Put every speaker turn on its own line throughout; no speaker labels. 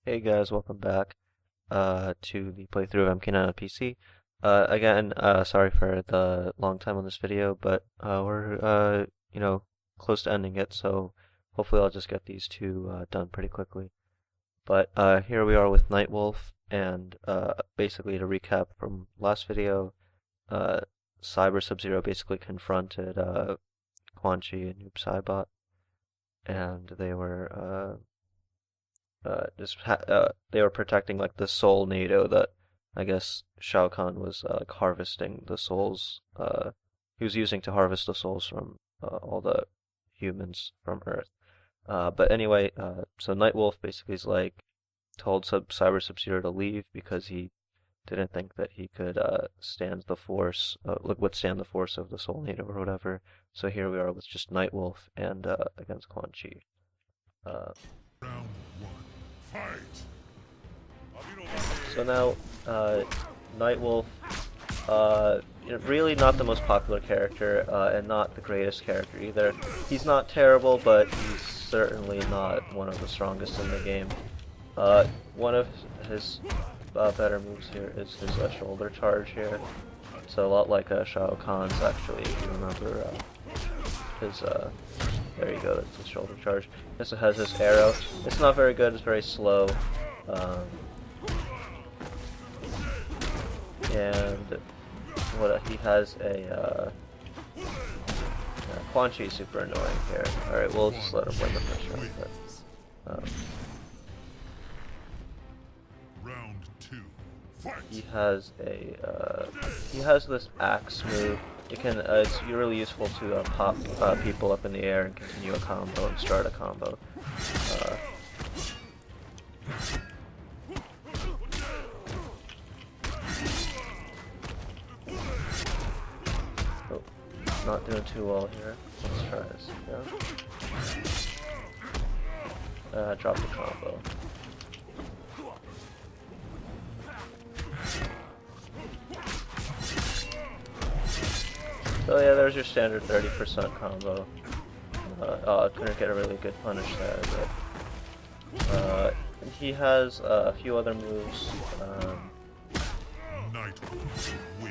Hey guys, welcome back to the playthrough of MK9 on PC. Again, sorry for the long time on this video, but we're close to ending it, so hopefully I'll just get these two done pretty quickly. But here we are with Nightwolf, and basically to recap from last video, uh, Cyber Sub-Zero basically confronted Quan Chi and Noob Saibot, and they were protecting like the soul NATO that I guess Shao Kahn was harvesting the souls. He was using to harvest the souls from all the humans from Earth. But anyway, so Nightwolf basically is like told Cyber Sub-Zero to leave because he didn't think that he could stand the force, withstand the force of the Soul NATO or whatever. So here we are with just Nightwolf and against Quan Chi. Uh,
Round one, fight!
So now, Nightwolf, really not the most popular character, and not the greatest character either. He's not terrible, but he's certainly not one of the strongest in the game. One of his better moves here is his shoulder charge here. So a lot like Shao Kahn's actually, if you remember his, there you go, that's his shoulder charge. This has his arrow. It's not very good, it's very slow. And what he has a Quan Chi is super annoying here. Alright, we'll just let him win the first round. But,
Round two, fight!
he has this axe move. It's really useful to pop people up in the air and continue a combo and start a combo. Oh, not doing too well here. Let's try this again. Drop the combo. So yeah, there's your standard 30% combo. Couldn't get a really good punish there, but he has a few other moves.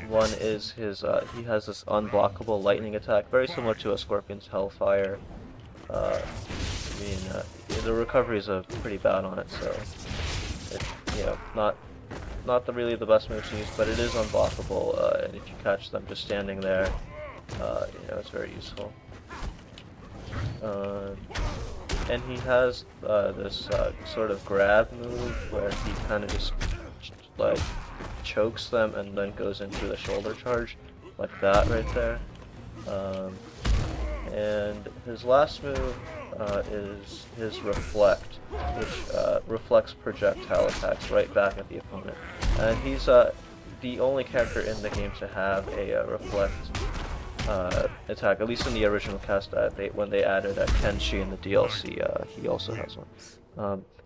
One is his, he has this unblockable lightning attack, very similar to a Scorpion's Hellfire. The recoveries are pretty bad on it, so it's, not really the best move to use, but it is unblockable, and if you catch them just standing there, it's very useful. And he has this sort of grab move where he kind of just like chokes them and then goes into the shoulder charge, like that right there. And his last move is his reflect, which reflects projectile attacks right back at the opponent. And he's the only character in the game to have a reflect attack, at least in the original cast. When they added Kenshi in the DLC, he also has one.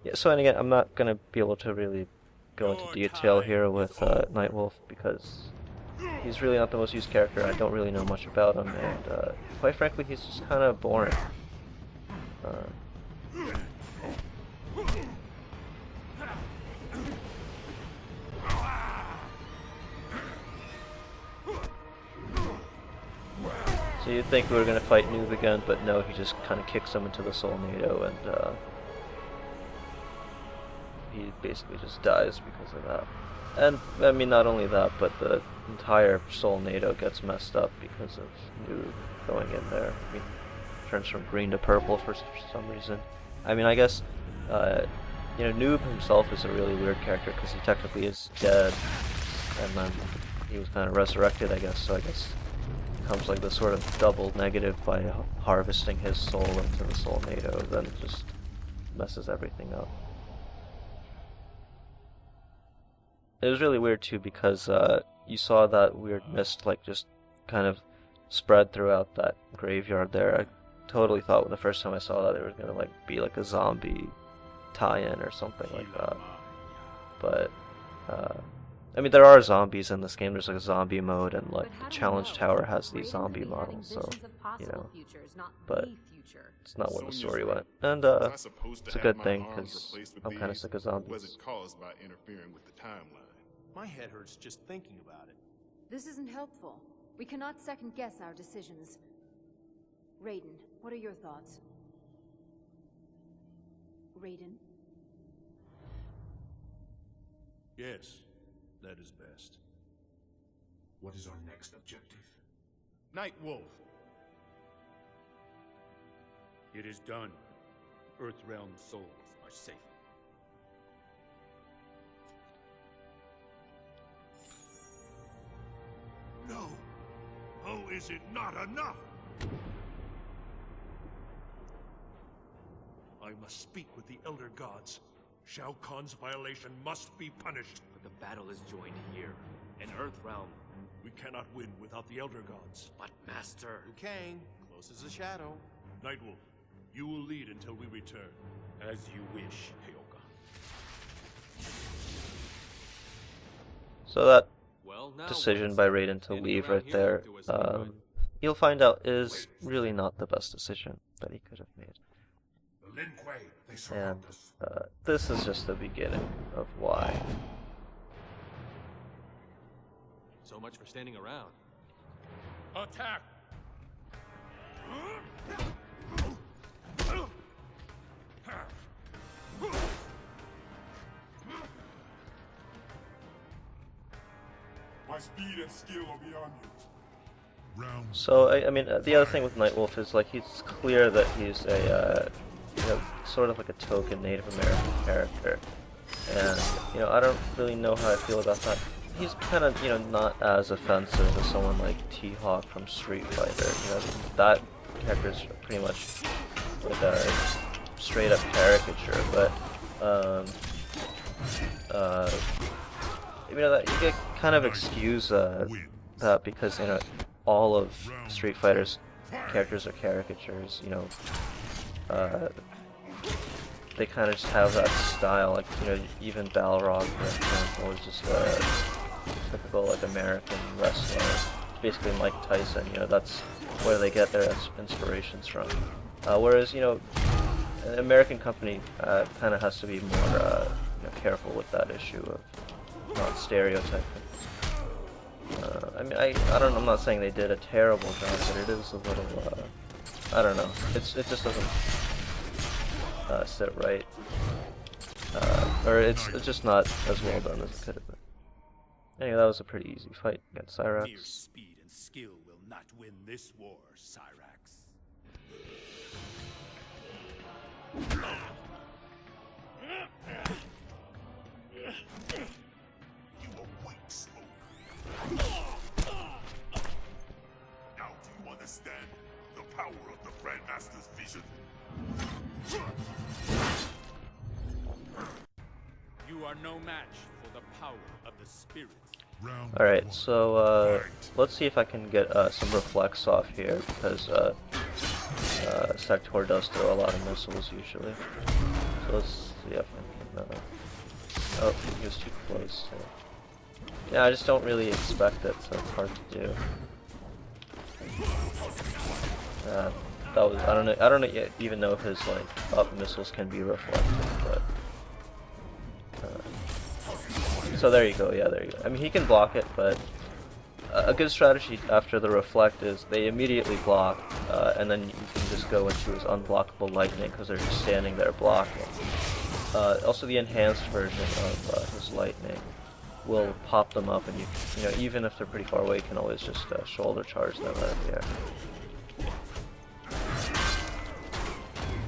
Yeah, so and again, I'm not gonna be able to really go into detail here with Nightwolf because he's really not the most used character. I don't really know much about him, and quite frankly, he's just kind of boring. So you'd think we were going to fight Noob again, but no, he just kind of kicks him into the Soul NATO, and he basically just dies because of that. And, I mean, not only that, but the entire Soul NATO gets messed up because of Noob going in there. I mean, turns from green to purple for some reason. I mean, I guess, Noob himself is a really weird character because he technically is dead, and then he was kind of resurrected, I guess, so I guess comes like this sort of double negative by harvesting his soul into the Soul NATO, then it just messes everything up. It was really weird too because you saw that weird mist like just kind of spread throughout that graveyard there. I totally thought the first time I saw that it was gonna like be like a zombie tie-in or something like that. But I mean, there are zombies in this game. There's like a zombie mode, and like
But
the
how do we
challenge
know?
tower has these
Raiden
zombie
could be having
models, so
visions of
you
possible
know.
futures, not
But
the future.
it's not where the
Sonya's
story
right.
went, and
Was I supposed to
it's a
have
good
my
thing
arms
because
replaced with
I'm kind of
these,
sick of
or was
zombies.
it caused by interfering with the timeline?
My head hurts just thinking about it.
This isn't helpful. We cannot second guess our decisions. Raiden, what are your thoughts? Raiden?
Yes, that is best.
What is our next objective?
Nightwolf.
It is done. Earthrealm souls are safe.
No! Oh, is it not enough? I must speak with the Elder Gods. Shao Kahn's violation must be punished.
But the battle is joined here, in Earthrealm.
We cannot win without the Elder Gods.
But Master...
Liu Kang, close as a shadow.
Nightwolf, you will lead until we return.
As you wish, Hyoga.
So that
Well, now
decision by Raiden to
Standing
leave
around
right
here
there,
won't do us any good.
you'll find out is really not the best decision that he could have made.
The Lin Kuei, they surround
And
us.
this is just the beginning of why.
So much for standing around.
Attack!
My speed and skill are beyond you.
Round
So I mean, the other thing with Nightwolf is like he's clear that he's a sort of like a token Native American character, and I don't really know how I feel about that. He's kind of not as offensive as someone like T-Hawk from Street Fighter. That character is pretty much like a straight up caricature, but that you can kind of excuse that because all of Street Fighter's characters are caricatures. They kind of just have that style. Like even Balrog, for example, is just a typical like American wrestler. Basically Mike Tyson. That's where they get their inspirations from. Whereas an American company kind of has to be more careful with that issue of not stereotyping. I mean, I'm not saying they did a terrible job, but it is a little, I don't know. It just doesn't sit right, or it's just not as well done as it could have been. Anyway, that was a pretty easy fight against
Mere
Cyrax.
speed and skill will not win this war, Cyrax.
you awake slowly. Now do you understand the power of the Grandmaster's vision?
You are no match for the power of the spirits.
Round
Alright,
one.
so
Fight.
let's see if I can get some reflex off here, because Sector does throw a lot of missiles usually. So let's see if I can... oh, he was too close. Yeah, I just don't really expect it, so it's hard to do. That was I don't know even know if his like up missiles can be reflected, but so there you go. Yeah, there you go. I mean, he can block it, but a good strategy after the reflect is they immediately block, and then you can just go into his unblockable lightning because they're just standing there blocking. Also, the enhanced version of his lightning will pop them up, and you even if they're pretty far away, you can always just shoulder charge them out of the air.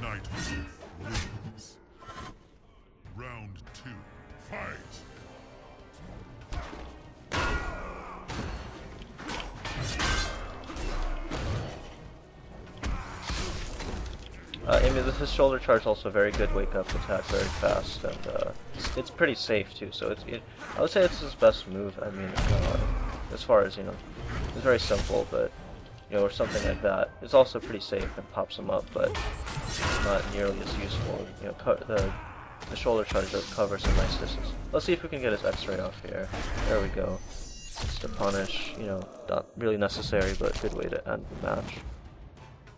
Nightwolf wins. Round two. Fight.
I mean, his shoulder charge is also a very good wake-up attack, very fast, and it's pretty safe too. So I would say it's his best move. I mean, as far as it's very simple, but or something like that. It's also pretty safe and pops him up, but not nearly as useful. The the shoulder charge does cover some nice distance. Let's see if we can get his X-ray off here. There we go. Just to punish, you know, not really necessary, but good way to end the match.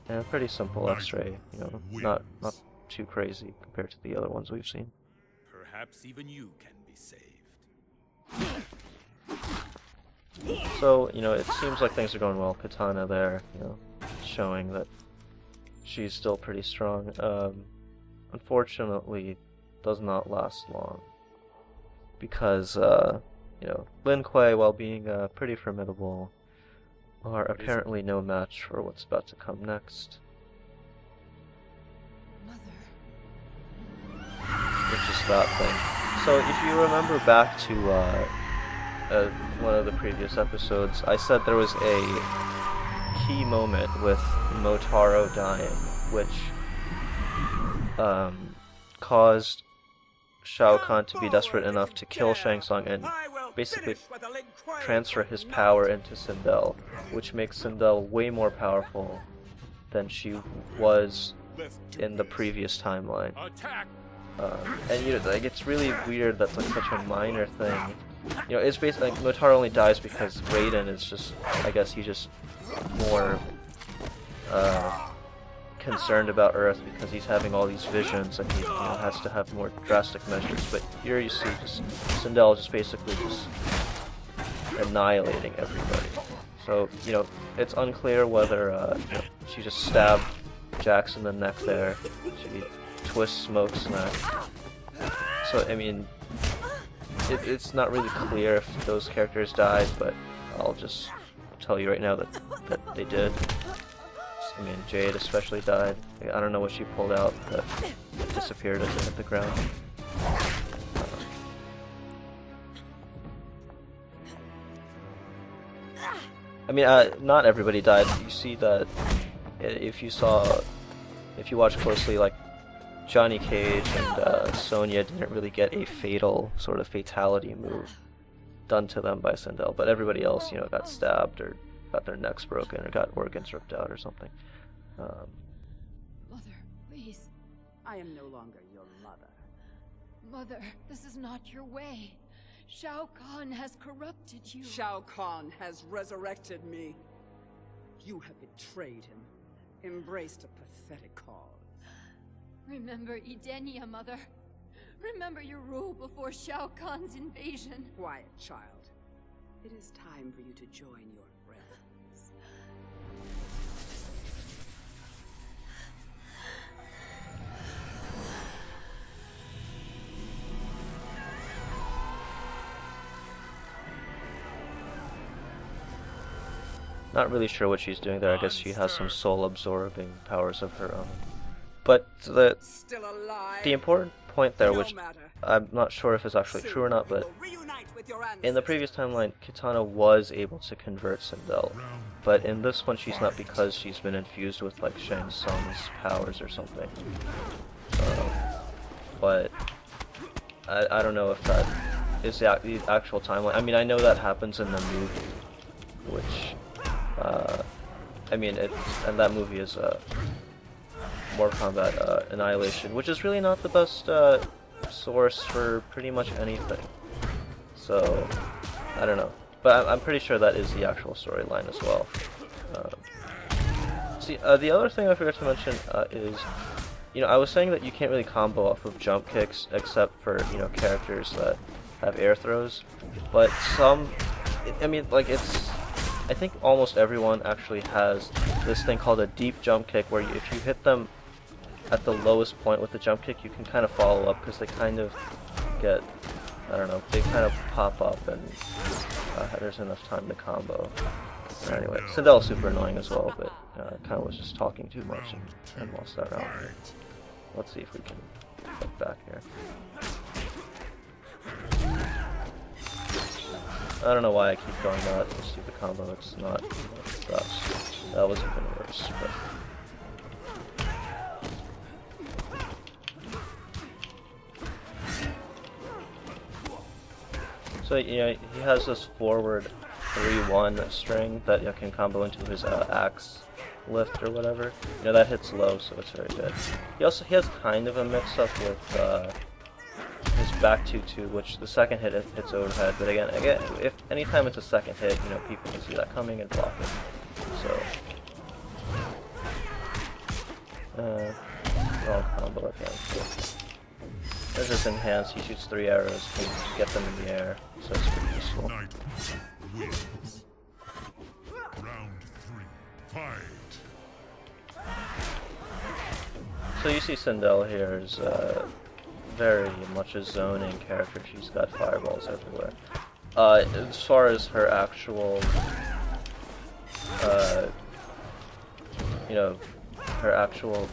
And a pretty simple X-ray, you know, not too crazy compared to the other ones we've seen.
Perhaps even you can be saved.
So, you know, it seems like things are going well. Katana there, you know, showing that she's still pretty strong. Unfortunately, does not last long. Because, you know, Lin Kuei, while being pretty formidable, are apparently no match for what's about to come next.
Mother.
Which is that thing. So if you remember back to one of the previous episodes, I said there was a key moment with Motaro dying, which caused Shao Kahn to be desperate enough to kill Shang Tsung and basically transfer his power into Sindel, which makes Sindel way more powerful than she was in the previous timeline. And you know, like, it's really weird that's like such a minor thing. You know, it's basically like Motaro only dies because Raiden is just, I guess he's just more concerned about Earth because he's having all these visions and he, you know, has to have more drastic measures. But here you see just Sindel just basically just annihilating everybody. So, you know, it's unclear whether you know, she just stabbed Jax in the neck there. She twists Smoke's neck. So, I mean, it's not really clear if those characters died, but I'll just tell you right now that they did. I mean, Jade especially died. I don't know what she pulled out, but it disappeared as it hit the ground. I mean, not everybody died. You see that if you watch closely, like, Johnny Cage and Sonya didn't really get a fatal sort of fatality move done to them by Sindel, but everybody else, you know, got stabbed or got their necks broken or got organs ripped out or something.
Mother, please.
I am no longer your mother.
Mother, this is not your way. Shao Kahn has corrupted you.
Shao Kahn has resurrected me. You have betrayed him, embraced a pathetic cause.
Remember Edenia, Mother. Remember your rule before Shao Kahn's invasion.
Quiet, child. It is time for you to join your friends.
Not really sure what she's doing there. I guess she has some soul-absorbing powers of her own. But the important point there, which I'm not sure if it's actually true or not, but in the previous timeline, Kitana was able to convert Sindel. But in this one, she's not because she's been infused with, like, Shang Tsung's powers or something. But I don't know if that is the actual timeline. I mean, I know that happens in the movie, which... I mean, and that movie is Mortal Kombat Annihilation, which is really not the best source for pretty much anything. So, I don't know. But I'm pretty sure that is the actual storyline as well. See, the other thing I forgot to mention is, you know, I was saying that you can't really combo off of jump kicks except for, you know, characters that have air throws. But some, I mean, like, I think almost everyone actually has this thing called a deep jump kick where if you hit them at the lowest point with the jump kick, you can kind of follow up because they kind of get, I don't know, they kind of pop up and there's enough time to combo. Anyway, Sindel's super annoying as well, but kind of was just talking too much and lost that round. Let's see if we can get back here. I don't know why I keep going that stupid combo, it's not, that was even worse, but... So, you know, he has this forward 3-1 string that you can combo into his axe lift or whatever. You know, that hits low, so it's very good. He has kind of a mix-up with is back 2-2, which the second hit hits overhead. But again, if anytime it's a second hit, you know, people can see that coming and block it. So, wrong combo again. There's his enhance. He shoots 3 arrows, can get them in the air, so it's pretty useful.
Nightwolf wins. Round 3. Fight.
So you see Sindel here is very much a zoning character. She's got fireballs everywhere. As far as her actual, you know, her actual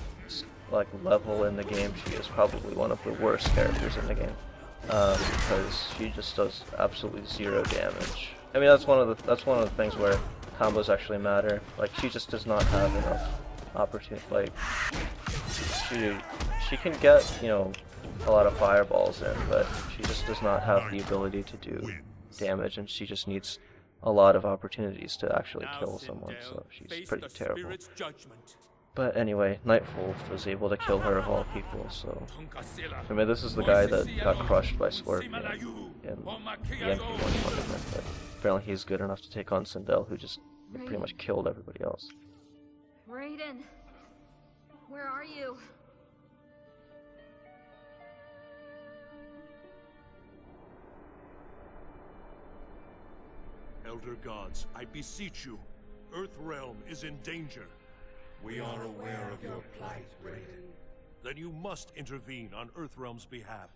like level in the game, she is probably one of the worst characters in the game because she just does absolutely 0 damage. I mean, that's one of the things where combos actually matter. Like, she just does not have enough opportunity. Like, she can get, you know, a lot of fireballs in, but she just does not have the ability to do damage, and she just needs a lot of opportunities to actually kill someone, so she's pretty terrible. But anyway, Nightwolf was able to kill her of all people, so... I mean, this is the guy that got crushed by Scorpion in the MP1 tournament, but apparently he's good enough to take on Sindel, who just pretty much killed everybody else.
Raiden, where are you?
Elder gods, I beseech you. Earthrealm is in danger.
We are aware of your plight, Raiden.
Then you must intervene on Earthrealm's behalf.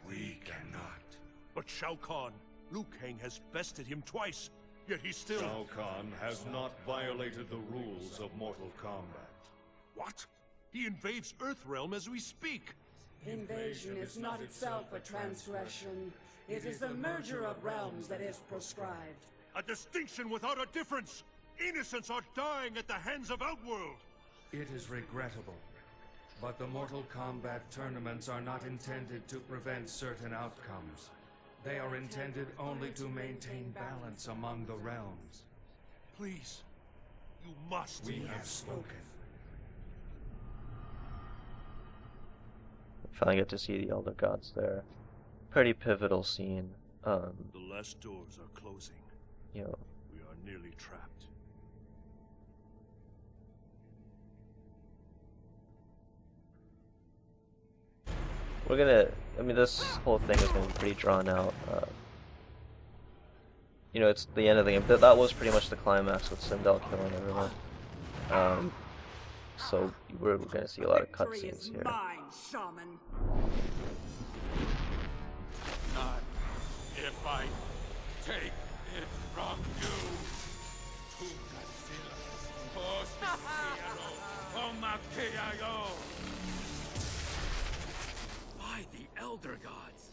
We cannot.
But Shao Kahn, Liu Kang has bested him twice, yet he still...
Shao Kahn has not violated the rules of Mortal Kombat.
What? He invades Earthrealm as we speak.
Invasion is not itself a transgression. It is the merger of realms that is prescribed.
A distinction without a difference! Innocents are dying at the hands of Outworld!
It is regrettable, but the Mortal Kombat tournaments are not intended to prevent certain outcomes. They are intended only to maintain balance among the realms.
Please, you must.
We have spoken.
Finally get to see the Elder Gods there. Pretty pivotal scene.
The last doors are closing.
You know,
We are nearly trapped.
we're gonna... I mean, this whole thing is gonna be pretty drawn out. You know, it's the end of the game. That was pretty much the climax with Sindel killing everyone. So we're gonna see a lot of cutscenes here.
Mine, shaman.
Not if I take it from you. By the Elder Gods.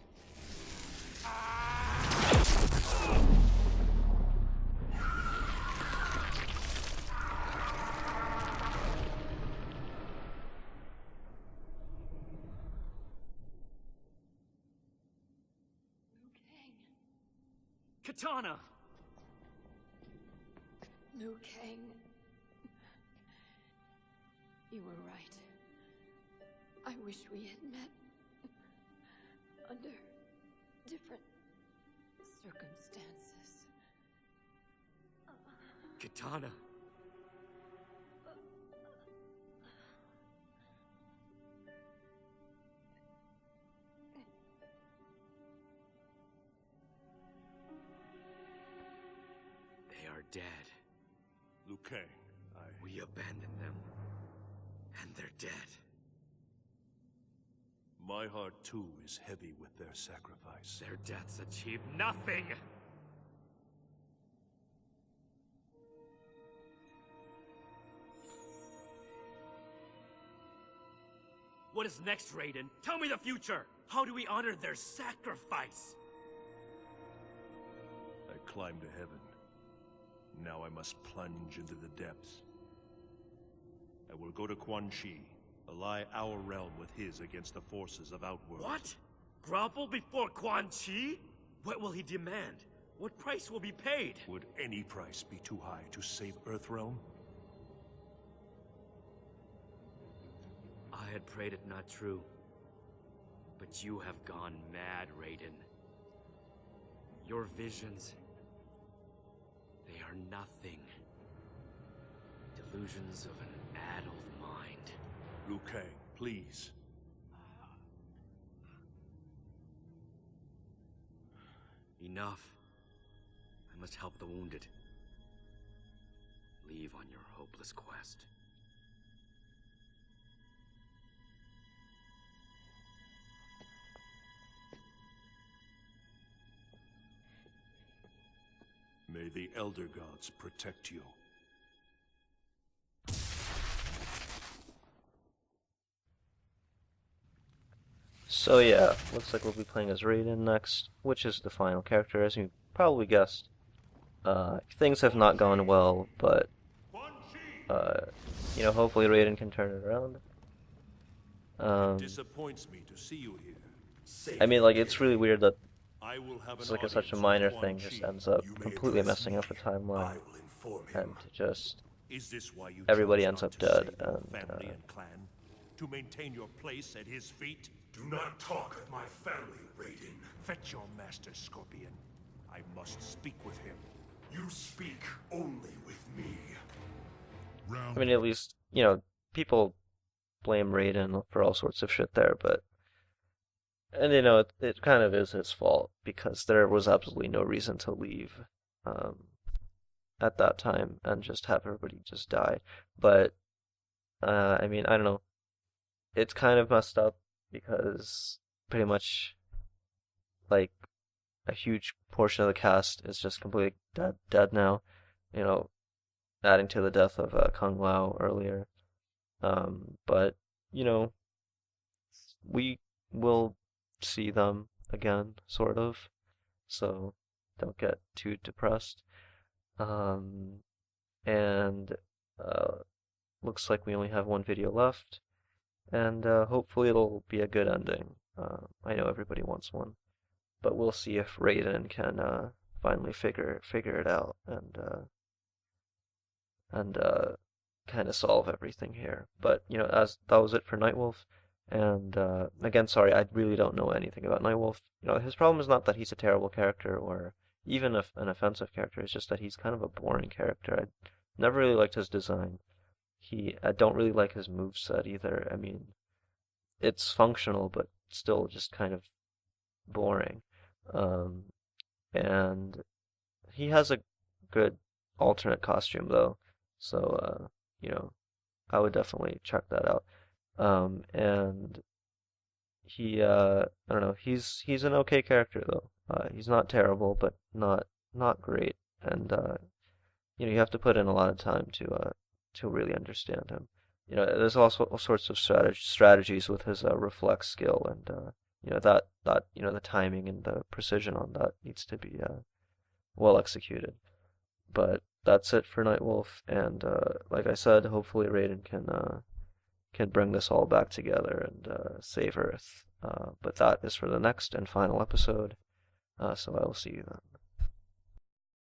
Katana!
Liu Kang. You were right. I wish we had met under different circumstances.
Katana! They are dead.
Liu Kang,
We abandoned them. And they're dead.
My heart too is heavy with their sacrifice.
Their deaths achieved nothing! What is next, Raiden? Tell me the future! How do we honor their sacrifice?
I climbed to heaven. Now I must plunge into the depths. I will go to Quan Chi, ally our realm with his against the forces of Outworld.
What? Grovel before Quan Chi? What will he demand? What price will be paid?
Would any price be too high to save Earthrealm?
I had prayed it not true. But you have gone mad, Raiden. Your visions, they are nothing. Delusions of an addled mind.
Liu Kang, please.
Enough. I must help the wounded. Leave on your hopeless quest.
May the Elder Gods protect you.
So yeah, looks like we'll be playing as Raiden next, which is the final character, as you probably guessed. Things have not gone well, but you know, hopefully Raiden can turn it around.
It disappoints me to see you here.
I mean, like, it's really weird that
I will have
it's
an
like such a
audience
minor
with
thing
Quan
just
Chi.
ends up
You may
completely
address
messing
me.
up the timeline,
I will inform him.
and just
Is this why you
everybody
chose
ends
not
up
to
dead,
save your
and
family and clan? To maintain your place at his feet?
Do not talk of my family, Raiden.
Fetch your master, Scorpion. I must speak with him.
You speak only with me.
I mean, at least, you know, people blame Raiden for all sorts of shit there, but and you know, it kind of is his fault because there was absolutely no reason to leave at that time and just have everybody just die. But I mean, I don't know. It's kind of messed up because pretty much like a huge portion of the cast is just completely dead now. You know, adding to the death of Kung Lao earlier. But you know, we will see them again, sort of. So don't get too depressed. Um, and looks like we only have one video left, and hopefully it'll be a good ending. I know everybody wants one, but we'll see if Raiden can finally figure it out and kind of solve everything here. But you know, as that was it for Nightwolf. And again, sorry, I really don't know anything about Nightwolf. You know, his problem is not that he's a terrible character or even an offensive character. It's just that he's kind of a boring character. I never really liked his design. I don't really like his moveset either. I mean, it's functional, but still just kind of boring. Um, and he has a good alternate costume though, so you know, I would definitely check that out. And I don't know, he's an okay character though. He's not terrible, but not great. And you know, you have to put in a lot of time to really understand him. You know, there's also all sorts of strategies with his reflex skill, and you know that you know the timing and the precision on that needs to be well executed. But that's it for Nightwolf, and like I said, hopefully Raiden can bring this all back together and save Earth. But that is for the next and final episode. So I will see you then.